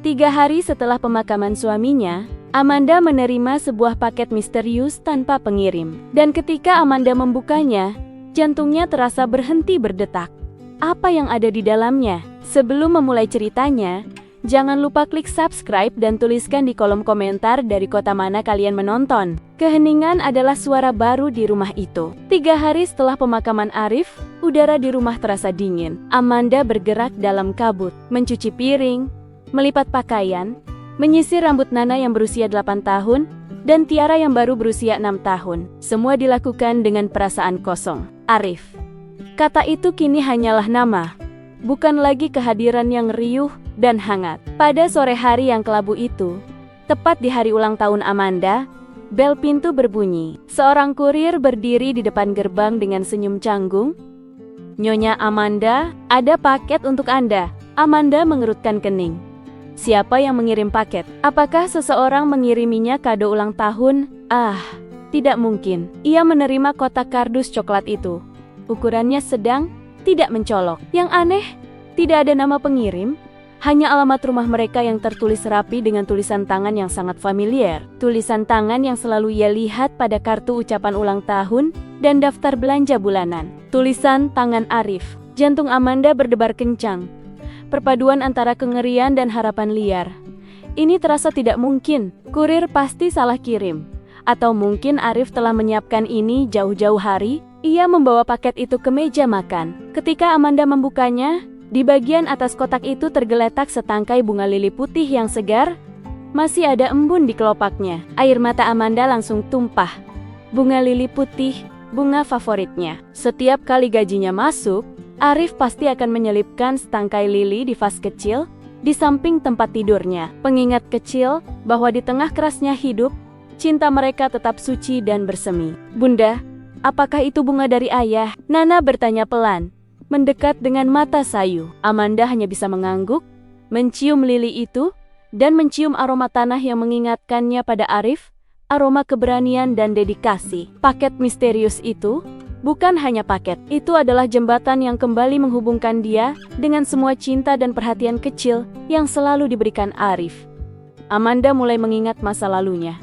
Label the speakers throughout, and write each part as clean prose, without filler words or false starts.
Speaker 1: 3 hari setelah pemakaman suaminya, Amanda menerima sebuah paket misterius tanpa pengirim. Dan ketika Amanda membukanya, jantungnya terasa berhenti berdetak. Apa yang ada di dalamnya? Sebelum memulai ceritanya, jangan lupa klik subscribe dan tuliskan di kolom komentar dari kota mana kalian menonton. Keheningan adalah suara baru di rumah itu. 3 hari setelah pemakaman Arif, udara di rumah terasa dingin. Amanda bergerak dalam kabut, mencuci piring, melipat pakaian, menyisir rambut Nana yang berusia 8 tahun, dan Tiara yang baru berusia 6 tahun. Semua dilakukan dengan perasaan kosong. Arif. Kata itu kini hanyalah nama, bukan lagi kehadiran yang riuh dan hangat. Pada sore hari yang kelabu itu, tepat di hari ulang tahun Amanda, bel pintu berbunyi. Seorang kurir berdiri di depan gerbang dengan senyum canggung. "Nyonya Amanda, ada paket untuk Anda." Amanda mengerutkan kening. Siapa yang mengirim paket? Apakah seseorang mengiriminya kado ulang tahun? Tidak mungkin. Ia menerima kotak kardus coklat itu. Ukurannya sedang, tidak mencolok. Yang aneh, tidak ada nama pengirim, hanya alamat rumah mereka yang tertulis rapi dengan tulisan tangan yang sangat familiar. Tulisan tangan yang selalu ia lihat pada kartu ucapan ulang tahun dan daftar belanja bulanan. Tulisan tangan Arif. Jantung Amanda berdebar kencang. Perpaduan antara kengerian dan harapan liar. Ini terasa tidak mungkin. Kurir pasti salah kirim. Atau mungkin Arif telah menyiapkan ini jauh-jauh hari. Ia membawa paket itu ke meja makan. Ketika Amanda membukanya, di bagian atas kotak itu tergeletak setangkai bunga lili putih yang segar. Masih ada embun di kelopaknya. Air mata Amanda langsung tumpah. Bunga lili putih, bunga favoritnya. Setiap kali gajinya masuk, Arif pasti akan menyelipkan setangkai lili di vas kecil di samping tempat tidurnya. Pengingat kecil bahwa di tengah kerasnya hidup, cinta mereka tetap suci dan bersemi. "Bunda, apakah itu bunga dari ayah?" Nana bertanya pelan, mendekat dengan mata sayu. Amanda hanya bisa mengangguk, mencium lili itu, dan mencium aroma tanah yang mengingatkannya pada Arif, aroma keberanian dan dedikasi. Paket misterius itu bukan hanya paket, itu adalah jembatan yang kembali menghubungkan dia dengan semua cinta dan perhatian kecil yang selalu diberikan Arif. Amanda mulai mengingat masa lalunya.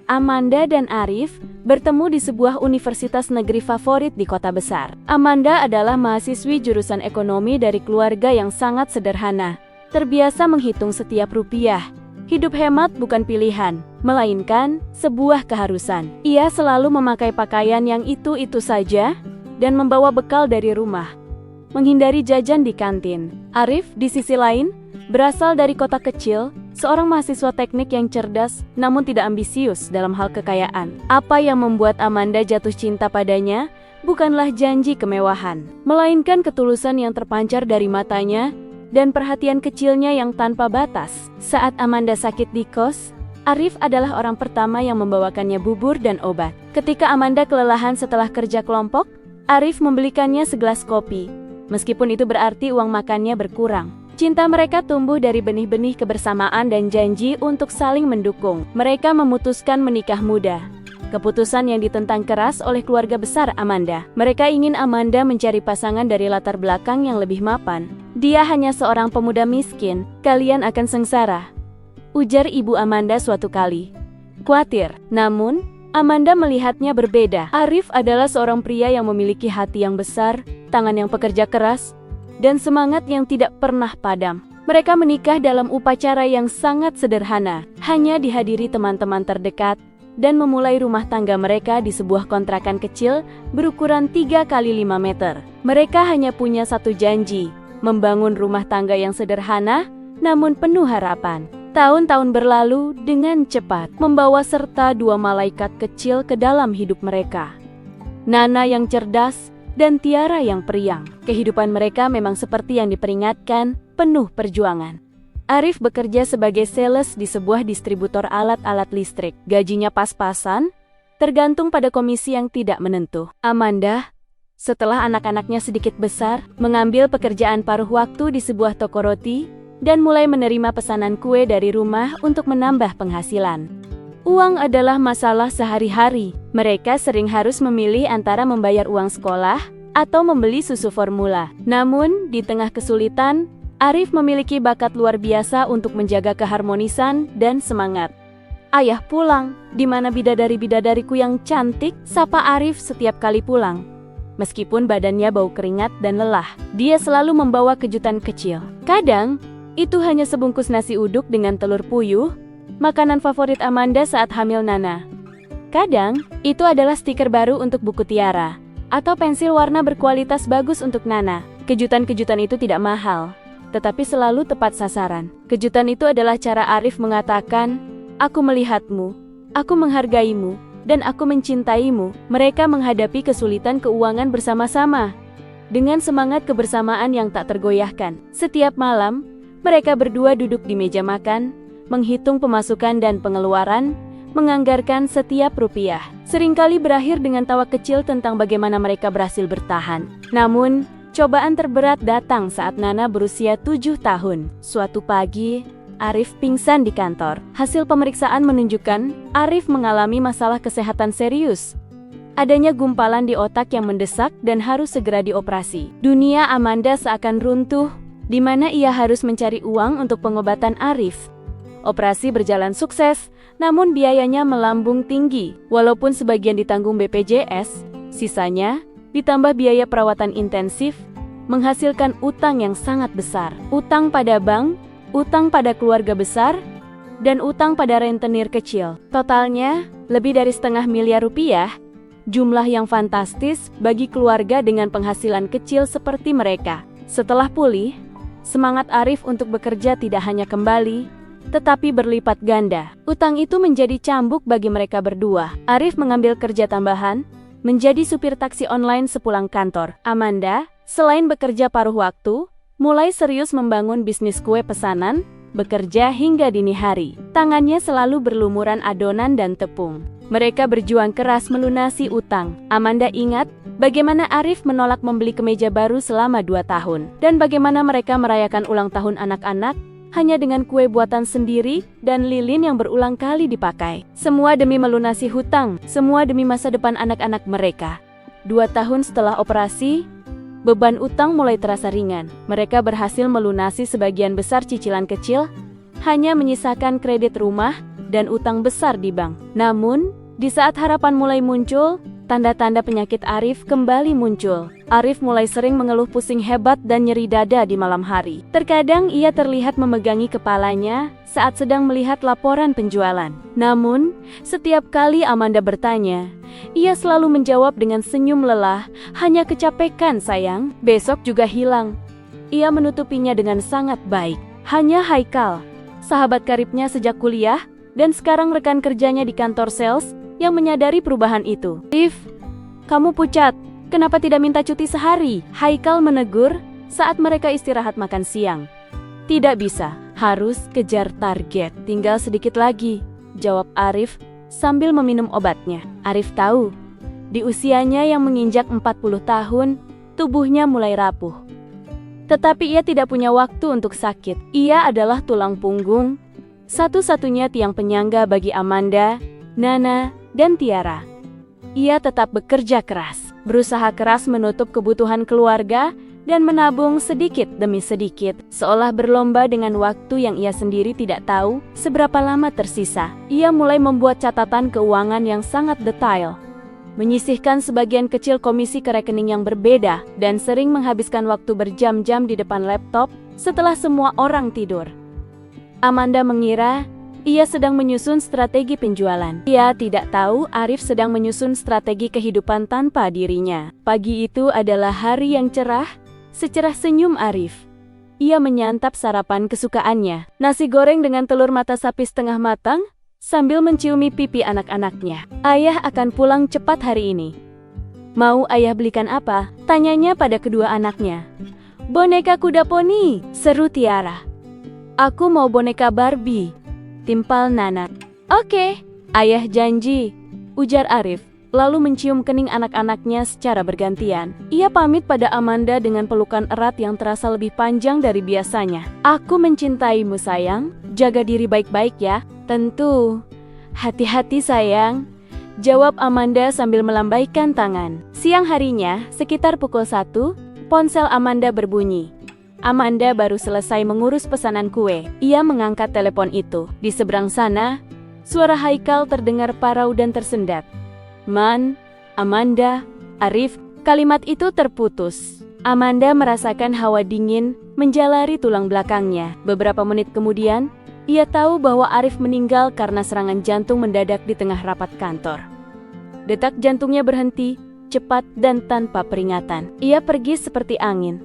Speaker 1: Amanda dan Arif bertemu di sebuah universitas negeri favorit di kota besar. Amanda adalah mahasiswi jurusan ekonomi dari keluarga yang sangat sederhana, terbiasa menghitung setiap rupiah. Hidup hemat bukan pilihan, melainkan sebuah keharusan. Ia selalu memakai pakaian yang itu-itu saja dan membawa bekal dari rumah, menghindari jajan di kantin. Arif, di sisi lain, berasal dari kota kecil, seorang mahasiswa teknik yang cerdas namun tidak ambisius dalam hal kekayaan. Apa yang membuat Amanda jatuh cinta padanya bukanlah janji kemewahan, melainkan ketulusan yang terpancar dari matanya dan perhatian kecilnya yang tanpa batas. Saat Amanda sakit di kos, Arif adalah orang pertama yang membawakannya bubur dan obat. Ketika Amanda kelelahan setelah kerja kelompok, Arif membelikannya segelas kopi. Meskipun itu berarti uang makannya berkurang. Cinta mereka tumbuh dari benih-benih kebersamaan dan janji untuk saling mendukung. Mereka memutuskan menikah muda. Keputusan yang ditentang keras oleh keluarga besar Amanda. Mereka ingin Amanda mencari pasangan dari latar belakang yang lebih mapan. "Dia hanya seorang pemuda miskin, kalian akan sengsara," ujar ibu Amanda suatu kali. Khawatir, namun Amanda melihatnya berbeda. Arif adalah seorang pria yang memiliki hati yang besar, tangan yang pekerja keras, dan semangat yang tidak pernah padam. Mereka menikah dalam upacara yang sangat sederhana, hanya dihadiri teman-teman terdekat, dan memulai rumah tangga mereka di sebuah kontrakan kecil berukuran 3 kali 5 meter. Mereka hanya punya satu janji, membangun rumah tangga yang sederhana namun penuh harapan. Tahun-tahun berlalu dengan cepat, membawa serta 2 malaikat kecil ke dalam hidup mereka. Nana yang cerdas dan Tiara yang periang. Kehidupan mereka memang seperti yang diperingatkan, penuh perjuangan. Arif bekerja sebagai sales di sebuah distributor alat-alat listrik. Gajinya pas-pasan, tergantung pada komisi yang tidak menentu. Amanda, setelah anak-anaknya sedikit besar, mengambil pekerjaan paruh waktu di sebuah toko roti, dan mulai menerima pesanan kue dari rumah untuk menambah penghasilan. Uang adalah masalah sehari-hari. Mereka sering harus memilih antara membayar uang sekolah atau membeli susu formula. Namun, di tengah kesulitan, Arif memiliki bakat luar biasa untuk menjaga keharmonisan dan semangat. "Ayah pulang, di mana bidadari-bidadariku yang cantik?" sapa Arif setiap kali pulang. Meskipun badannya bau keringat dan lelah, dia selalu membawa kejutan kecil. Kadang, itu hanya sebungkus nasi uduk dengan telur puyuh, makanan favorit Amanda saat hamil Nana. Kadang, itu adalah stiker baru untuk buku Tiara, atau pensil warna berkualitas bagus untuk Nana. Kejutan-kejutan itu tidak mahal, tetapi selalu tepat sasaran. Kejutan itu adalah cara Arif mengatakan, "Aku melihatmu, aku menghargaimu, dan aku mencintaimu." Mereka menghadapi kesulitan keuangan bersama-sama, dengan semangat kebersamaan yang tak tergoyahkan. Setiap malam, mereka berdua duduk di meja makan, menghitung pemasukan dan pengeluaran, menganggarkan setiap rupiah. Seringkali berakhir dengan tawa kecil tentang bagaimana mereka berhasil bertahan. Namun, cobaan terberat datang saat Nana berusia 7 tahun. Suatu pagi, Arif pingsan di kantor. Hasil pemeriksaan menunjukkan Arif mengalami masalah kesehatan serius. Adanya gumpalan di otak yang mendesak dan harus segera dioperasi. Dunia Amanda seakan runtuh, di mana ia harus mencari uang untuk pengobatan Arif. Operasi berjalan sukses, namun biayanya melambung tinggi. Walaupun sebagian ditanggung BPJS, sisanya ditambah biaya perawatan intensif, menghasilkan utang yang sangat besar. Utang pada bank, utang pada keluarga besar, dan utang pada rentenir kecil. Totalnya, lebih dari setengah miliar rupiah, jumlah yang fantastis bagi keluarga dengan penghasilan kecil seperti mereka. Setelah pulih, semangat Arif untuk bekerja tidak hanya kembali, tetapi berlipat ganda. Utang itu menjadi cambuk bagi mereka berdua. Arif mengambil kerja tambahan, menjadi supir taksi online sepulang kantor. Amanda, selain bekerja paruh waktu, mulai serius membangun bisnis kue pesanan, bekerja hingga dini hari. Tangannya selalu berlumuran adonan dan tepung. Mereka berjuang keras melunasi utang. Amanda ingat bagaimana Arif menolak membeli kemeja baru selama 2 tahun. Dan bagaimana mereka merayakan ulang tahun anak-anak hanya dengan kue buatan sendiri dan lilin yang berulang kali dipakai. Semua demi melunasi hutang, semua demi masa depan anak-anak mereka. 2 tahun setelah operasi, beban utang mulai terasa ringan. Mereka berhasil melunasi sebagian besar cicilan kecil, hanya menyisakan kredit rumah dan utang besar di bank. Namun, di saat harapan mulai muncul, tanda-tanda penyakit Arif kembali muncul. Arif mulai sering mengeluh pusing hebat dan nyeri dada di malam hari. Terkadang ia terlihat memegangi kepalanya saat sedang melihat laporan penjualan. Namun, setiap kali Amanda bertanya, ia selalu menjawab dengan senyum lelah, "Hanya kecapekan sayang." Besok juga hilang. Ia menutupinya dengan sangat baik. Hanya Haikal, sahabat karibnya sejak kuliah, dan sekarang rekan kerjanya di kantor sales, yang menyadari perubahan itu. "Arif, kamu pucat. Kenapa tidak minta cuti sehari?" Haikal menegur saat mereka istirahat makan siang. "Tidak bisa, harus kejar target. Tinggal sedikit lagi," jawab Arif sambil meminum obatnya. Arif tahu, di usianya yang menginjak 40 tahun, tubuhnya mulai rapuh. Tetapi ia tidak punya waktu untuk sakit. Ia adalah tulang punggung, satu-satunya tiang penyangga bagi Amanda, Nana, dan Tiara. Ia tetap bekerja keras, berusaha keras menutup kebutuhan keluarga, dan menabung sedikit demi sedikit, seolah berlomba dengan waktu yang ia sendiri tidak tahu seberapa lama tersisa. Ia mulai membuat catatan keuangan yang sangat detail, menyisihkan sebagian kecil komisi ke rekening yang berbeda, dan sering menghabiskan waktu berjam-jam di depan laptop setelah semua orang tidur. Amanda mengira ia sedang menyusun strategi penjualan. Ia tidak tahu Arif sedang menyusun strategi kehidupan tanpa dirinya. Pagi itu adalah hari yang cerah, secerah senyum Arif. Ia menyantap sarapan kesukaannya, nasi goreng dengan telur mata sapi setengah matang, sambil menciumi pipi anak-anaknya. "Ayah akan pulang cepat hari ini. Mau ayah belikan apa?" tanyanya pada kedua anaknya. "Boneka kuda poni," seru Tiara. "Aku mau boneka Barbie," timpal Nana. "Oke, ayah janji," ujar Arif, lalu mencium kening anak-anaknya secara bergantian. Ia pamit pada Amanda dengan pelukan erat yang terasa lebih panjang dari biasanya. "Aku mencintaimu sayang, jaga diri baik-baik ya." "Tentu, hati-hati sayang," jawab Amanda sambil melambaikan tangan. Siang harinya, sekitar pukul 1, ponsel Amanda berbunyi. Amanda baru selesai mengurus pesanan kue. Ia mengangkat telepon itu. Di seberang sana, suara Haikal terdengar parau dan tersendat. Man, Amanda, Arif, kalimat itu terputus. Amanda merasakan hawa dingin menjalari tulang belakangnya. Beberapa menit kemudian, ia tahu bahwa Arif meninggal karena serangan jantung mendadak di tengah rapat kantor. Detak jantungnya berhenti, cepat dan tanpa peringatan. Ia pergi seperti angin,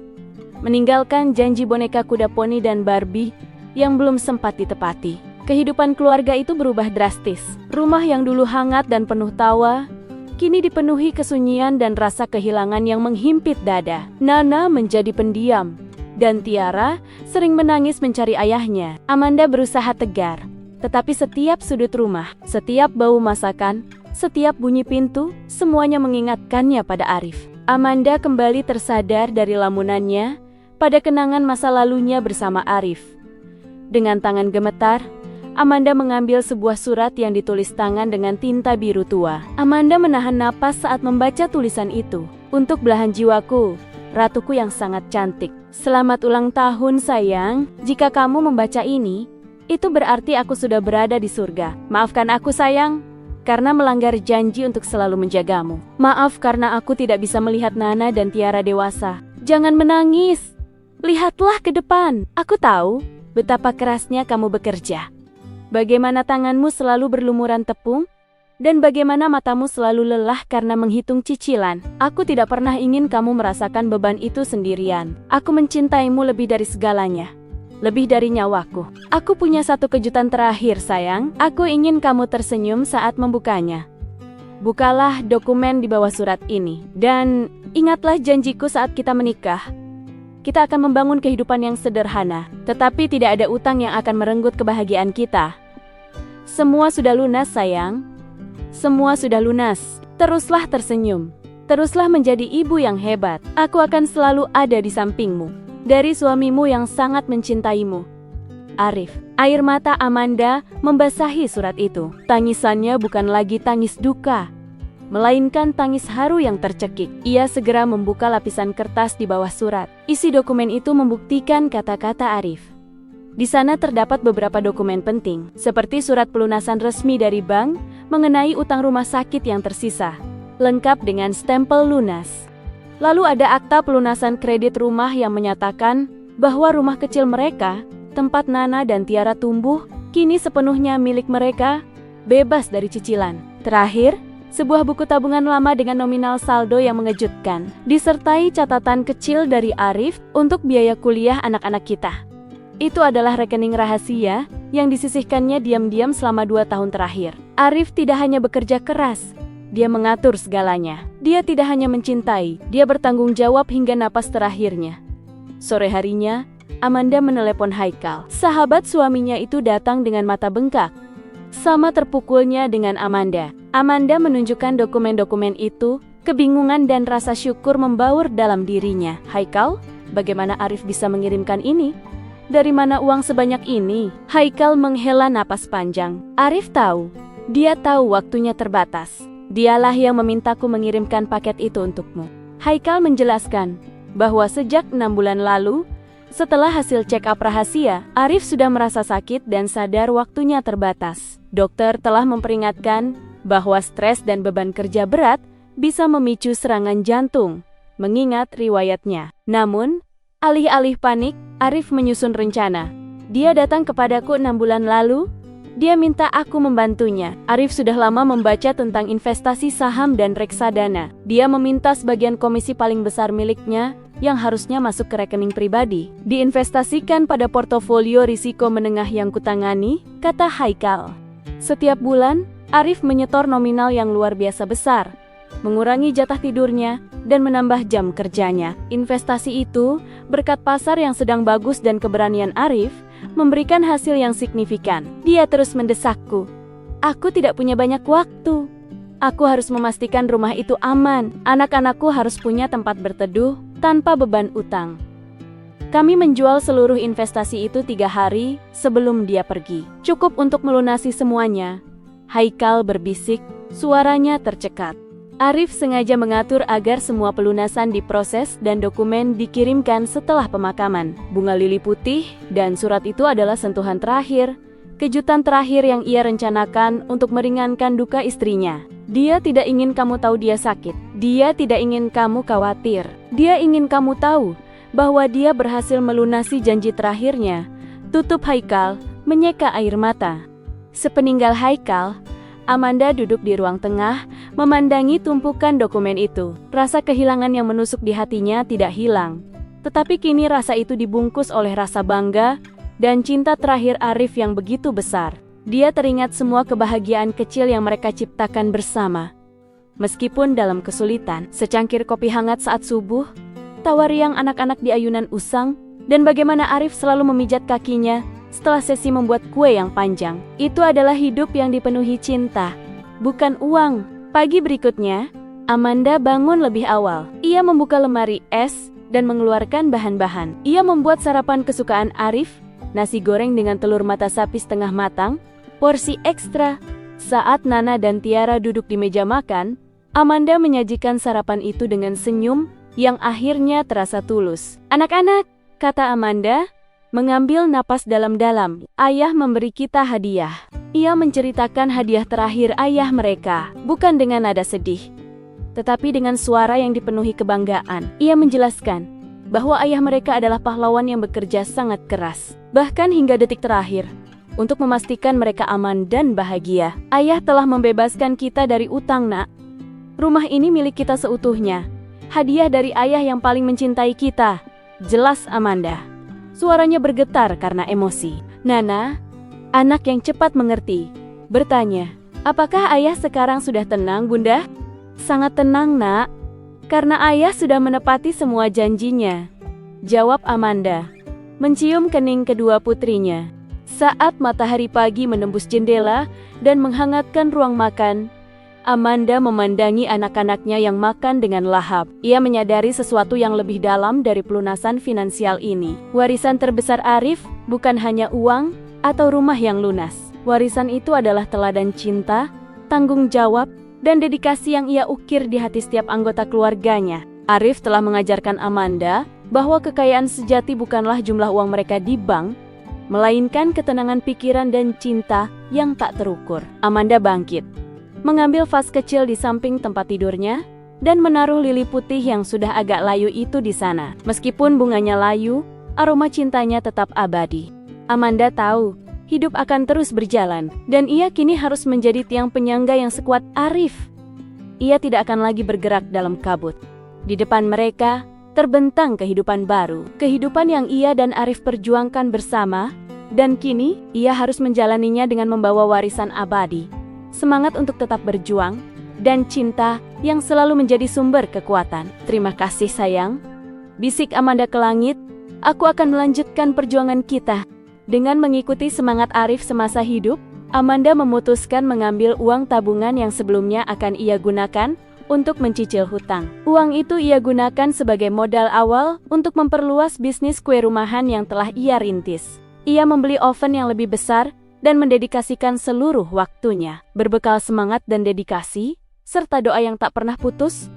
Speaker 1: meninggalkan janji boneka kuda poni dan Barbie yang belum sempat ditepati. Kehidupan keluarga itu berubah drastis. Rumah yang dulu hangat dan penuh tawa, kini dipenuhi kesunyian dan rasa kehilangan yang menghimpit dada. Nana menjadi pendiam, dan Tiara sering menangis mencari ayahnya. Amanda berusaha tegar, tetapi setiap sudut rumah, setiap bau masakan, setiap bunyi pintu, semuanya mengingatkannya pada Arif. Amanda kembali tersadar dari lamunannya pada kenangan masa lalunya bersama Arif. Dengan tangan gemetar, Amanda mengambil sebuah surat yang ditulis tangan dengan tinta biru tua. Amanda menahan napas saat membaca tulisan itu. Untuk belahan jiwaku, ratuku yang sangat cantik. Selamat ulang tahun sayang. Jika kamu membaca ini, itu berarti aku sudah berada di surga. Maafkan aku sayang, karena melanggar janji untuk selalu menjagamu. Maaf karena aku tidak bisa melihat Nana dan Tiara dewasa. Jangan menangis. Lihatlah ke depan. Aku tahu betapa kerasnya kamu bekerja. Bagaimana tanganmu selalu berlumuran tepung, dan bagaimana matamu selalu lelah karena menghitung cicilan. Aku tidak pernah ingin kamu merasakan beban itu sendirian. Aku mencintaimu lebih dari segalanya. Lebih dari nyawaku. Aku punya satu kejutan terakhir sayang. Aku ingin kamu tersenyum saat membukanya. Bukalah dokumen di bawah surat ini. Dan ingatlah janjiku saat kita menikah. Kita akan membangun kehidupan yang sederhana, tetapi tidak ada utang yang akan merenggut kebahagiaan kita. Semua sudah lunas sayang. Semua sudah lunas. Teruslah tersenyum. Teruslah menjadi ibu yang hebat. Aku akan selalu ada di sampingmu. Dari suamimu yang sangat mencintaimu, Arif. Air mata Amanda membasahi surat itu. Tangisannya bukan lagi tangis duka, melainkan tangis haru yang tercekik. Ia segera membuka lapisan kertas di bawah surat. Isi dokumen itu membuktikan kata-kata Arif. Di sana terdapat beberapa dokumen penting, seperti surat pelunasan resmi dari bank mengenai utang rumah sakit yang tersisa, lengkap dengan stempel lunas. Lalu ada akta pelunasan kredit rumah yang menyatakan bahwa rumah kecil mereka, tempat Nana dan Tiara tumbuh, kini sepenuhnya milik mereka, bebas dari cicilan. Terakhir, sebuah buku tabungan lama dengan nominal saldo yang mengejutkan, disertai catatan kecil dari Arif untuk biaya kuliah anak-anak kita. Itu adalah rekening rahasia yang disisihkannya diam-diam selama 2 tahun terakhir. Arif tidak hanya bekerja keras, dia mengatur segalanya. Dia tidak hanya mencintai, dia bertanggung jawab hingga napas terakhirnya. Sore harinya, Amanda menelepon Haikal. Sahabat suaminya itu datang dengan mata bengkak. Sama terpukulnya dengan Amanda. Amanda menunjukkan dokumen-dokumen itu, kebingungan dan rasa syukur membaur dalam dirinya. Haikal, bagaimana Arif bisa mengirimkan ini? Dari mana uang sebanyak ini? Haikal menghela napas panjang. Arif tahu, dia tahu waktunya terbatas. Dialah yang memintaku mengirimkan paket itu untukmu. Haikal menjelaskan bahwa sejak 6 bulan lalu, setelah hasil check-up rahasia, Arif sudah merasa sakit dan sadar waktunya terbatas. Dokter telah memperingatkan bahwa stres dan beban kerja berat bisa memicu serangan jantung, mengingat riwayatnya. Namun, alih-alih panik, Arif menyusun rencana. Dia datang kepadaku 6 bulan lalu. Dia minta aku membantunya. Arif sudah lama membaca tentang investasi saham dan reksadana. Dia meminta sebagian komisi paling besar miliknya yang harusnya masuk ke rekening pribadi diinvestasikan pada portofolio risiko menengah yang kutangani, kata Haikal. Setiap bulan, Arif menyetor nominal yang luar biasa besar, mengurangi jatah tidurnya, dan menambah jam kerjanya. Investasi itu, berkat pasar yang sedang bagus dan keberanian Arif, memberikan hasil yang signifikan. Dia terus mendesakku. Aku tidak punya banyak waktu. Aku harus memastikan rumah itu aman. Anak-anakku harus punya tempat berteduh tanpa beban utang. Kami menjual seluruh investasi itu 3 hari sebelum dia pergi. Cukup untuk melunasi semuanya. Haikal berbisik, suaranya tercekat. Arif sengaja mengatur agar semua pelunasan diproses dan dokumen dikirimkan setelah pemakaman. Bunga lili putih dan surat itu adalah sentuhan terakhir, kejutan terakhir yang ia rencanakan untuk meringankan duka istrinya. Dia tidak ingin kamu tahu dia sakit. Dia tidak ingin kamu khawatir. Dia ingin kamu tahu bahwa dia berhasil melunasi janji terakhirnya. Tutup Haikal, menyeka air mata. Sepeninggal Haikal, Amanda duduk di ruang tengah, memandangi tumpukan dokumen itu. Rasa kehilangan yang menusuk di hatinya tidak hilang. Tetapi kini rasa itu dibungkus oleh rasa bangga dan cinta terakhir Arif yang begitu besar. Dia teringat semua kebahagiaan kecil yang mereka ciptakan bersama. Meskipun dalam kesulitan, secangkir kopi hangat saat subuh, tawa riang anak-anak di ayunan usang, dan bagaimana Arif selalu memijat kakinya setelah sesi membuat kue yang panjang. Itu adalah hidup yang dipenuhi cinta, bukan uang. Pagi berikutnya, Amanda bangun lebih awal. Ia membuka lemari es dan mengeluarkan bahan-bahan. Ia membuat sarapan kesukaan Arif, nasi goreng dengan telur mata sapi setengah matang, porsi ekstra. Saat Nana dan Tiara duduk di meja makan, Amanda menyajikan sarapan itu dengan senyum yang akhirnya terasa tulus. "Anak-anak," kata Amanda, mengambil napas dalam-dalam, "Ayah memberi kita hadiah." Ia menceritakan hadiah terakhir ayah mereka, bukan dengan nada sedih, tetapi dengan suara yang dipenuhi kebanggaan. Ia menjelaskan bahwa ayah mereka adalah pahlawan yang bekerja sangat keras, bahkan hingga detik terakhir, untuk memastikan mereka aman dan bahagia. "Ayah telah membebaskan kita dari utang, Nak. Rumah ini milik kita seutuhnya. Hadiah dari ayah yang paling mencintai kita," jelas Amanda. Suaranya bergetar karena emosi. Nana, anak yang cepat mengerti, bertanya, "Apakah ayah sekarang sudah tenang, Bunda?" "Sangat tenang, Nak. Karena ayah sudah menepati semua janjinya," jawab Amanda, mencium kening kedua putrinya. Saat matahari pagi menembus jendela dan menghangatkan ruang makan, Amanda memandangi anak-anaknya yang makan dengan lahap. Ia menyadari sesuatu yang lebih dalam dari pelunasan finansial ini. Warisan terbesar Arif bukan hanya uang atau rumah yang lunas. Warisan itu adalah teladan cinta, tanggung jawab, dan dedikasi yang ia ukir di hati setiap anggota keluarganya. Arif telah mengajarkan Amanda bahwa kekayaan sejati bukanlah jumlah uang mereka di bank, melainkan ketenangan pikiran dan cinta yang tak terukur. Amanda bangkit, mengambil vas kecil di samping tempat tidurnya, dan menaruh lili putih yang sudah agak layu itu di sana. Meskipun bunganya layu, aroma cintanya tetap abadi. Amanda tahu, hidup akan terus berjalan, dan ia kini harus menjadi tiang penyangga yang sekuat Arif. Ia tidak akan lagi bergerak dalam kabut. Di depan mereka, terbentang kehidupan baru. Kehidupan yang ia dan Arif perjuangkan bersama, dan kini, ia harus menjalaninya dengan membawa warisan abadi. Semangat untuk tetap berjuang, dan cinta yang selalu menjadi sumber kekuatan. "Terima kasih sayang," bisik Amanda ke langit, "aku akan melanjutkan perjuangan kita." Dengan mengikuti semangat Arif semasa hidup, Amanda memutuskan mengambil uang tabungan yang sebelumnya akan ia gunakan untuk mencicil hutang. Uang itu ia gunakan sebagai modal awal untuk memperluas bisnis kue rumahan yang telah ia rintis. Ia membeli oven yang lebih besar dan mendedikasikan seluruh waktunya. Berbekal semangat dan dedikasi, serta doa yang tak pernah putus,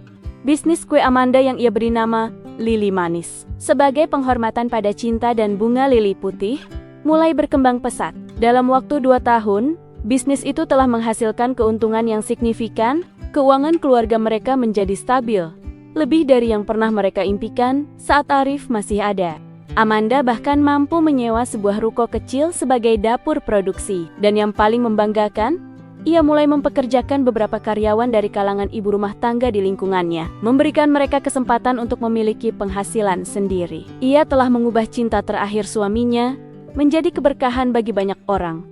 Speaker 1: bisnis kue Amanda yang ia beri nama Lili Manis, sebagai penghormatan pada cinta dan bunga lili putih, mulai berkembang pesat. Dalam waktu 2 tahun, bisnis itu telah menghasilkan keuntungan yang signifikan, keuangan keluarga mereka menjadi stabil, lebih dari yang pernah mereka impikan saat Arif masih ada. Amanda bahkan mampu menyewa sebuah ruko kecil sebagai dapur produksi. Dan yang paling membanggakan, ia mulai mempekerjakan beberapa karyawan dari kalangan ibu rumah tangga di lingkungannya, memberikan mereka kesempatan untuk memiliki penghasilan sendiri. Ia telah mengubah cinta terakhir suaminya menjadi keberkahan bagi banyak orang.